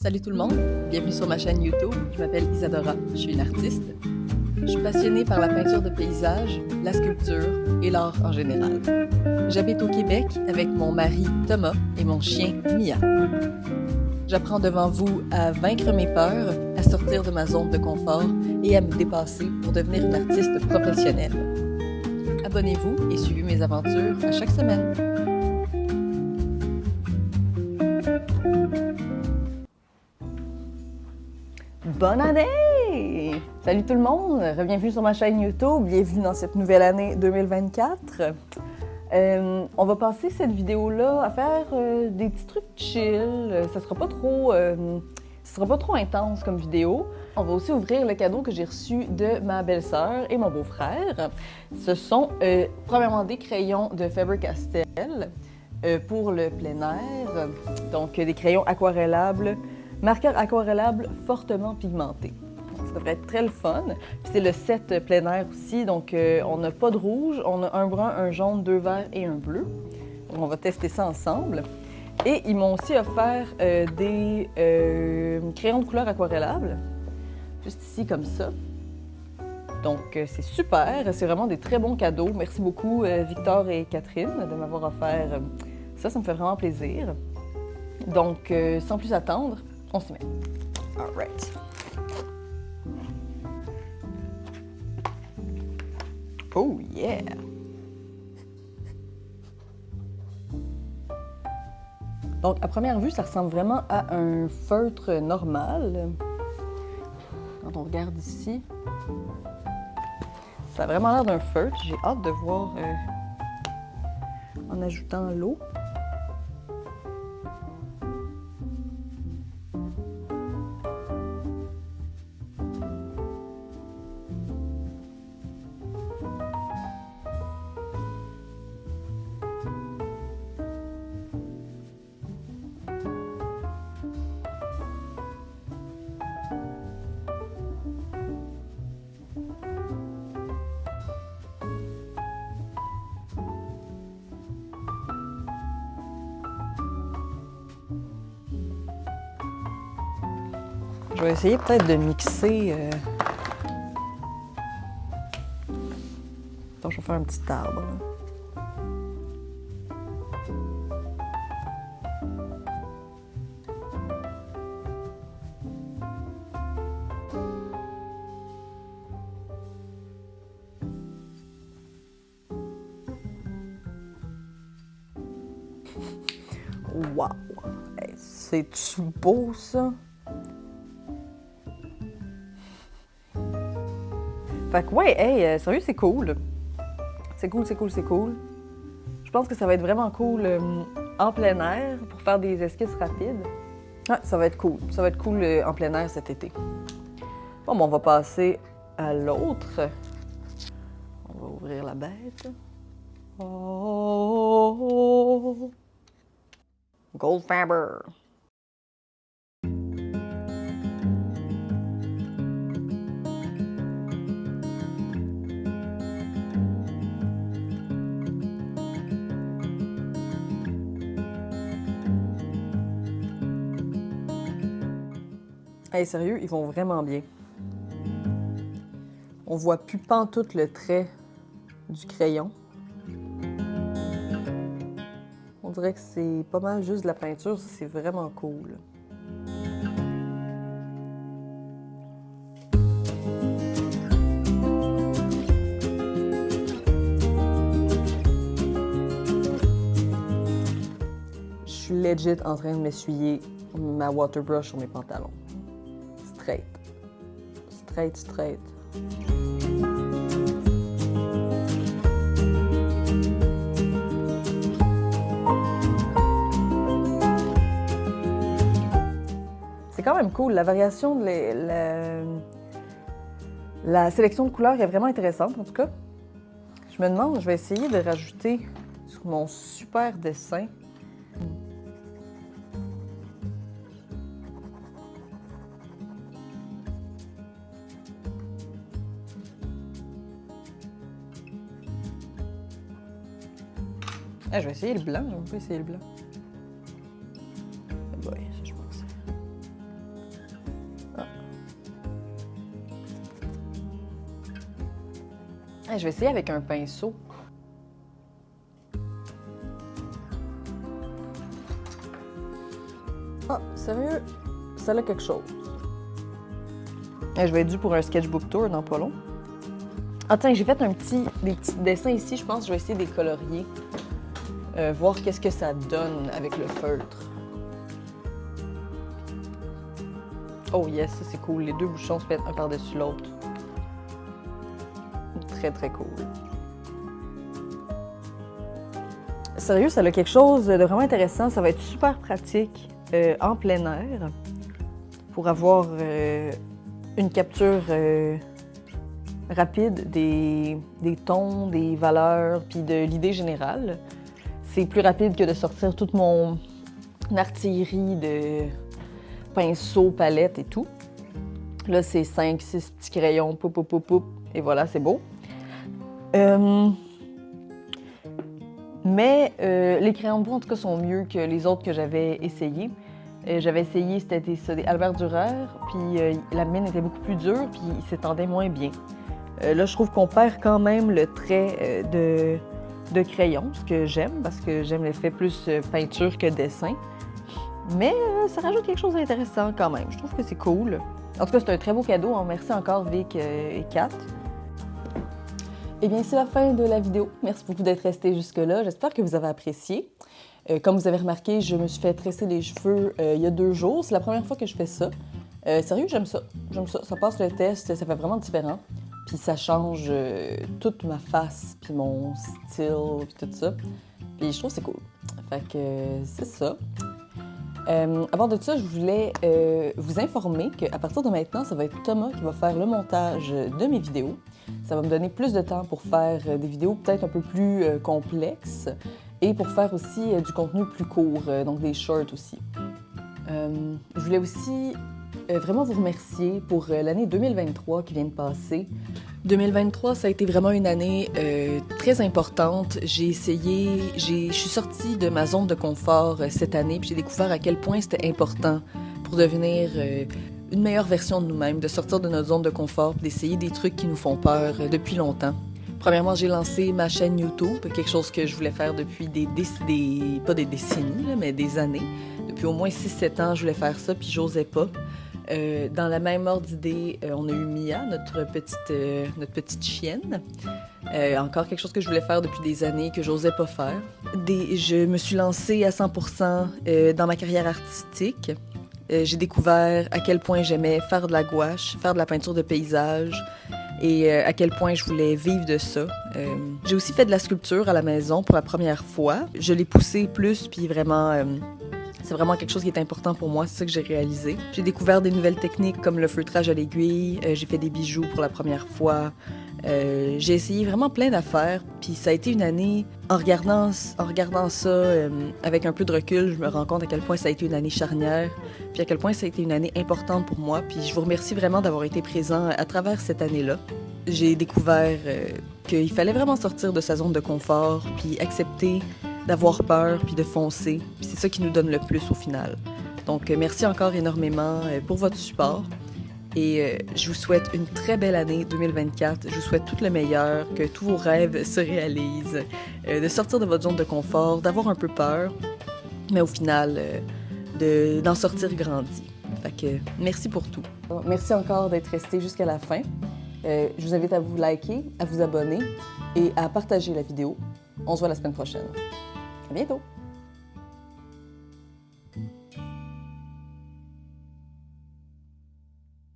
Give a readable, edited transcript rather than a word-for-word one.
Salut tout le monde, bienvenue sur ma chaîne YouTube. Je m'appelle Isadora, je suis une artiste. Je suis passionnée par la peinture de paysages, la sculpture et l'art en général. J'habite au Québec avec mon mari Thomas et mon chien Mia. J'apprends devant vous à vaincre mes peurs, à sortir de ma zone de confort et à me dépasser pour devenir une artiste professionnelle. Abonnez-vous et suivez mes aventures à chaque semaine. Bonne année! Salut tout le monde! Bienvenue sur ma chaîne YouTube, bienvenue dans cette nouvelle année 2024. On va passer cette vidéo-là à faire des petits trucs chill. Ça sera pas trop intense comme vidéo. On va aussi ouvrir le cadeau que j'ai reçu de ma belle-sœur et mon beau-frère. Ce sont premièrement des crayons de Faber-Castell pour le plein air. Donc des crayons aquarellables, marqueurs aquarellables fortement pigmentés. Ça devrait être très le fun. Puis c'est le set plein air aussi, donc on n'a pas de rouge, on a un brun, un jaune, 2 verts et un bleu. Donc on va tester ça ensemble. Et ils m'ont aussi offert des crayons de couleur aquarellables, juste ici comme ça. Donc c'est super, c'est vraiment des très bons cadeaux. Merci beaucoup Victor et Catherine de m'avoir offert ça, ça me fait vraiment plaisir. Donc sans plus attendre, on s'y met. All right. Oh yeah! Donc, à première vue, ça ressemble vraiment à un feutre normal. Quand on regarde ici, ça a vraiment l'air d'un feutre. J'ai hâte de voir en ajoutant l'eau. Je vais essayer peut-être de mixer. Attends, je vais faire un petit arbre. Wow! Hey, c'est-tu beau, ça? Fait que ouais, hey, sérieux, c'est cool. C'est cool. Je pense que ça va être vraiment cool en plein air pour faire des esquisses rapides. Ah, ça va être cool. Ça va être cool en plein air cet été. Bon, on va passer à l'autre. On va ouvrir la bête. Oh! Gold Faber. Hey, sérieux, ils vont vraiment bien. On voit plus pantoute le trait du crayon. On dirait que c'est pas mal juste de la peinture, ça c'est vraiment cool. Je suis legit en train de m'essuyer ma waterbrush sur mes pantalons. Straight. C'est quand même cool. La variation, la sélection de couleurs est vraiment intéressante, en tout cas. Je me demande, je vais essayer de rajouter sur mon super dessin. Ah, je vais essayer le blanc, je vais pas essayer le blanc. Boy, ça je pense. Je vais essayer avec un pinceau. Ah, sérieux? Ça a quelque chose. Je vais être due pour un sketchbook tour dans pas long. Ah tiens, j'ai fait des petits dessins ici, je pense que je vais essayer de les colorier. Voir qu'est-ce que ça donne avec le feutre. Oh yes, ça c'est cool. Les deux bouchons se mettent un par-dessus l'autre. Très très cool. Sérieux, ça a quelque chose de vraiment intéressant. Ça va être super pratique en plein air pour avoir une capture rapide des tons, des valeurs, puis de l'idée générale. C'est plus rapide que de sortir toute mon artillerie de pinceaux, palettes et tout. Là, c'est 5-6 petits crayons, poup, poup, poup, poup, et voilà, c'est beau. Mais les crayons de bois, en tout cas, sont mieux que les autres que j'avais essayés. J'avais essayé, c'était des Albert Dürer, puis la mine était beaucoup plus dure, puis il s'étendait moins bien. Là, je trouve qu'on perd quand même le trait de crayon, ce que j'aime, parce que j'aime l'effet plus peinture que dessin. Mais ça rajoute quelque chose d'intéressant quand même. Je trouve que c'est cool. En tout cas, c'est un très beau cadeau. Merci encore Vic et Kat. Eh bien, c'est la fin de la vidéo. Merci beaucoup d'être resté jusque-là. J'espère que vous avez apprécié. Comme vous avez remarqué, je me suis fait tresser les cheveux il y a 2 jours. C'est la première fois que je fais ça. Sérieux, j'aime ça. J'aime ça. Ça passe le test, ça fait vraiment différent. Puis ça change toute ma face, puis mon style, puis tout ça. Puis je trouve que c'est cool. Fait que c'est ça. Avant de ça, je voulais vous informer qu'à partir de maintenant, ça va être Thomas qui va faire le montage de mes vidéos. Ça va me donner plus de temps pour faire des vidéos peut-être un peu plus complexes et pour faire aussi du contenu plus court, donc des shorts aussi. Je voulais aussi vraiment vous remercier pour l'année 2023 qui vient de passer. 2023, ça a été vraiment une année très importante. Je suis sortie de ma zone de confort cette année, puis j'ai découvert à quel point c'était important pour devenir une meilleure version de nous-mêmes, de sortir de notre zone de confort, d'essayer des trucs qui nous font peur depuis longtemps. Premièrement, j'ai lancé ma chaîne YouTube, quelque chose que je voulais faire depuis pas des décennies, là, mais des années. Depuis au moins 6-7 ans, je voulais faire ça, puis j'osais pas. Dans la même ordre d'idée, on a eu Mia, notre petite chienne. Encore quelque chose que je voulais faire depuis des années, que j'osais pas faire. Je me suis lancée à 100% dans ma carrière artistique. J'ai découvert à quel point j'aimais faire de la gouache, faire de la peinture de paysage et à quel point je voulais vivre de ça. J'ai aussi fait de la sculpture à la maison pour la première fois. Je l'ai poussée plus, puis vraiment... c'est vraiment quelque chose qui est important pour moi, c'est ça que j'ai réalisé. J'ai découvert des nouvelles techniques comme le feutrage à l'aiguille, j'ai fait des bijoux pour la première fois. J'ai essayé vraiment plein d'affaires, puis ça a été une année, en regardant ça avec un peu de recul, je me rends compte à quel point ça a été une année charnière, puis à quel point ça a été une année importante pour moi, puis je vous remercie vraiment d'avoir été présent à travers cette année-là. J'ai découvert qu'il fallait vraiment sortir de sa zone de confort, puis accepter d'avoir peur, puis de foncer, puis c'est ça qui nous donne le plus au final. Donc merci encore énormément pour votre support. Et je vous souhaite une très belle année 2024. Je vous souhaite tout le meilleur, que tous vos rêves se réalisent, de sortir de votre zone de confort, d'avoir un peu peur, mais au final, d'en sortir grandi. Fait que merci pour tout. Merci encore d'être resté jusqu'à la fin. Je vous invite à vous liker, à vous abonner et à partager la vidéo. On se voit la semaine prochaine. À bientôt!